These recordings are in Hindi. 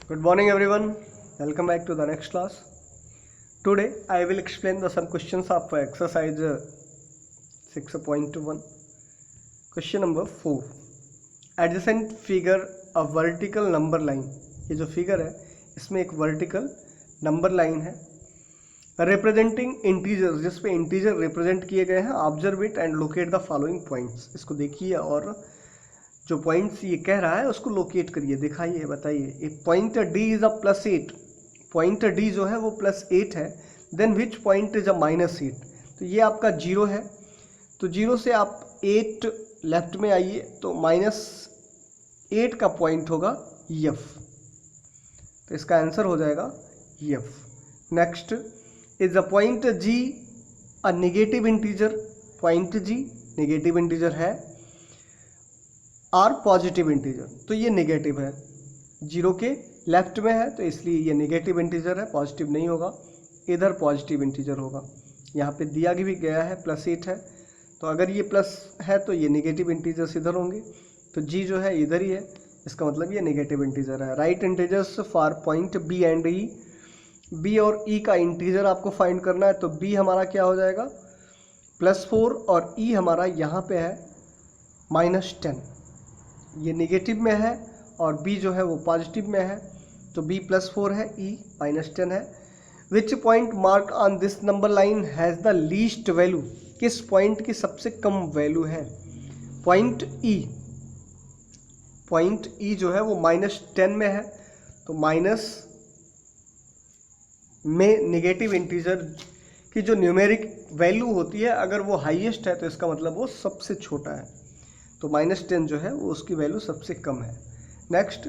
Good morning everyone. Welcome back to the next class. Today I will explain some questions of exercise 6.1. Question number 4. Adjacent figure a vertical number line. ये जो फिगर है इसमें एक वर्टिकल नंबर लाइन है रिप्रेजेंटिंग इंटीजर, जिस पे इंटीजर रिप्रेजेंट किए गए हैं. Observe it and locate the following points. इसको देखिए और जो पॉइंट्स ये कह रहा है उसको लोकेट करिए, दिखाइए, बताइए. एक point D is a +8. Point D जो है वो +8 है. Then which point is a -8. तो ये आपका 0 है. तो 0 से आप 8 लेफ्ट में आइए तो -8 का पॉइंट होगा F. तो इसका आंसर हो जाएगा F. Next is a point G a negative integer. Point G negative integer है और पॉजिटिव इंटीजर. तो ये नेगेटिव है, 0 के लेफ्ट में है तो इसलिए ये नेगेटिव इंटीजर है, पॉजिटिव नहीं होगा. इधर पॉजिटिव इंटीजर होगा. यहाँ पे दिया भी गया है +8 है, तो अगर ये प्लस है तो ये नेगेटिव इंटीजर्स इधर होंगे. तो G जो है इधर ही है, इसका मतलब ये नेगेटिव इंटीजर है. Right integers for point B and E. B और E का इंटीजर आपको फाइंड करना है. तो B हमारा क्या हो जाएगा +4 और E हमारा यहाँ पे है -10. ये नेगेटिव में है और B जो है वो पॉजिटिव में है. तो B +4 है, E -10 है. Which point mark on this number line has the least value. किस पॉइंट की सबसे कम वैल्यू है? Point E. पॉइंट E जो है वो -10 में है. तो माइनस में नेगेटिव इंटीजर की जो न्यूमेरिक वैल्यू होती है अगर वो हाईएस्ट है तो इसका मतलब वो सबसे छोटा है. तो -10 जो है वो उसकी वैल्यू सबसे कम है. Next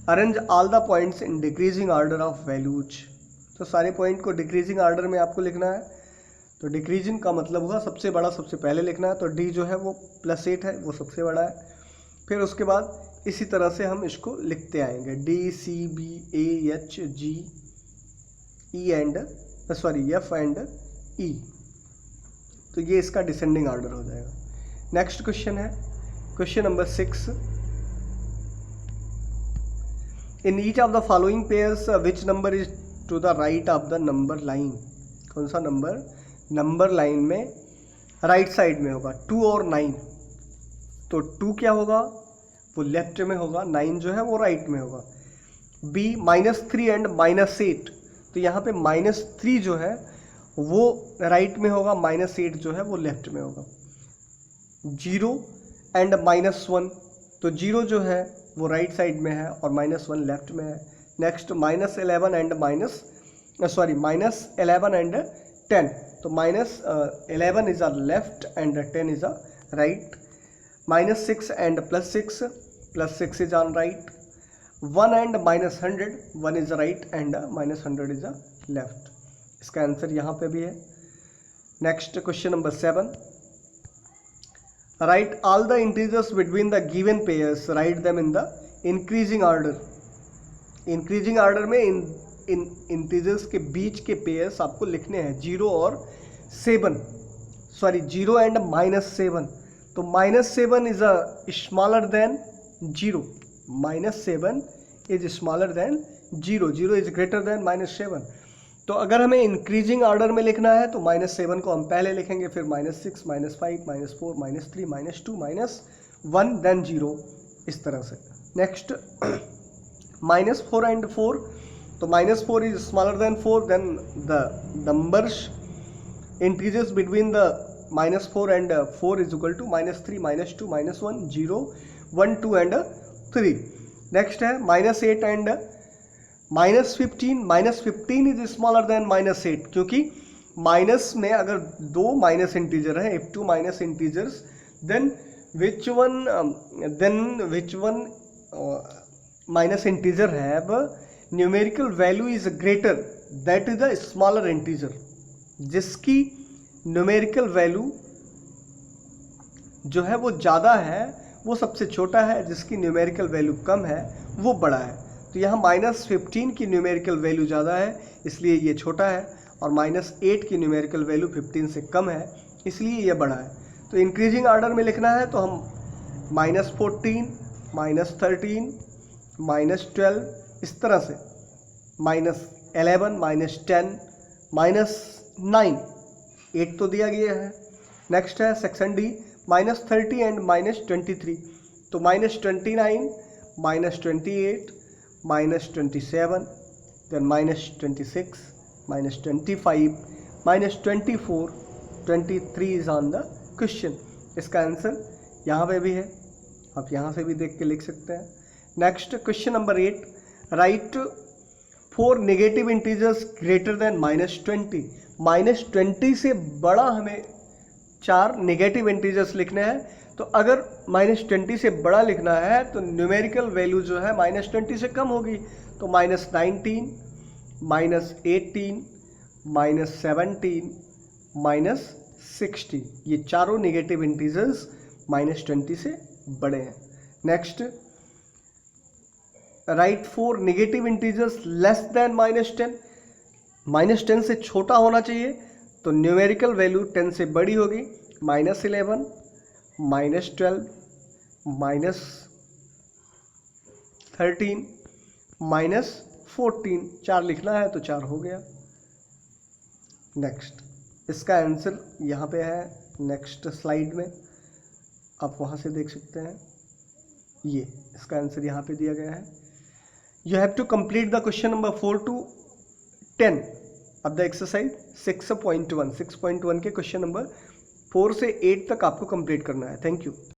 arrange all the points in decreasing order of values. तो सारे पॉइंट को डिक्रीजिंग ऑर्डर में आपको लिखना है. तो डिक्रीजिंग का मतलब हुआ सबसे बड़ा सबसे पहले लिखना है. तो D जो है वो +8 है, वो सबसे बड़ा है. फिर उसके बाद इसी तरह से हम इसको लिखते आएंगे D C B A H G E and F and E. तो ये इसका डिसेंडिंग ऑर्डर हो जाएगा. नेक्स्ट क्वेश्चन है question number 6. In each of the following pairs which number is to the right of the number line. कौन सा नंबर लाइन में राइट साइड में होगा? 2 और 9. तो 2 क्या होगा? वो लेफ्ट में होगा. 9 जो है वो राइट में होगा. B -3 and -8. तो यहाँ पे -3 जो है वो राइट में होगा, -8 जो है वो लेफ्ट में होगा. 0 एंड -1. तो 0 जो है वो राइट साइड में है और -1 लेफ्ट में है. Next -11 and -11 and 10. तो -11 is a left and 10 is a right. -6 and +6. +6 is on right. 1 and -100. 1 is right and -100 is a left. इसका आंसर यहाँ पे भी है. Next question number 7. Write all the integers between the given pairs. Write them in the increasing order. Increasing order में इन इंटीजर्स के बीच के पेयर्स आपको लिखने हैं. 0 और 7. 0 एंड -7. तो -7 is a smaller than 0. -7 is smaller then 0. 0 is greater than -7. तो अगर हमें इंक्रीजिंग ऑर्डर में लिखना है तो -7 को हम पहले लिखेंगे, फिर -6 -5 -4 -3 -2 -1 देन 0, इस तरह से. Next -4 and 4. तो -4 is smaller than 4. Then the numbers integers between the -4 and 4 is equal to -3 -2 -1 0 1 2 and 3. Next है -8 एंड -15. -15 इज स्मॉलर देन -8 क्योंकि माइनस में अगर 2 माइनस इंटीजर है, if 2 minus integers then which one minus integer have numerical value is greater, that is a smaller integer. जिसकी न्यूमेरिकल वैल्यू जो है वो ज़्यादा है वो सबसे छोटा है, जिसकी न्यूमेरिकल वैल्यू कम है वो बड़ा है. तो यहाँ -15 की न्यूमेरिकल वैल्यू ज़्यादा है इसलिए ये छोटा है, और -8 की न्यूमेरिकल वैल्यू 15 से कम है इसलिए ये बड़ा है. तो इंक्रीजिंग ऑर्डर में लिखना है तो हम -14 -13 -12 इस तरह से -11 -10 -9, 8 तो दिया गया है। नेक्स्ट है सेक्शन डी -30 एंड -23, तो -29 -28 -27, then -26 -25 -24, 23 is on the question. इसका आंसर यहाँ पे भी है, आप यहाँ से भी देख के लिख सकते हैं। Next question number 8, right 4 negative integers greater than -20। -20 से बड़ा हमें 4 नेगेटिव इंटीजर्स लिखने हैं। तो अगर -20 से बड़ा लिखना है तो न्यूमेरिकल वैल्यू जो है -20 से कम होगी, तो -19 -18 -17 -60, ये चारों नेगेटिव इंटीजर्स -20 से बड़े हैं। Next, right 4 negative integers less than -10। -10 से छोटा होना चाहिए, तो न्यूमेरिकल वैल्यू 10 से बड़ी होगी, -11 -12 -13 -14, 4 लिखना है तो 4 हो गया। नेक्स्ट, इसका आंसर यहाँ पे है नेक्स्ट स्लाइड में, आप वहाँ से देख सकते हैं। ये इसका आंसर यहाँ पे दिया गया है। You have to complete the question number 4 to 10 of the exercise 6.1 के क्वेश्चन नंबर 4 से 8 तक आपको कंप्लीट करना है। Thank you.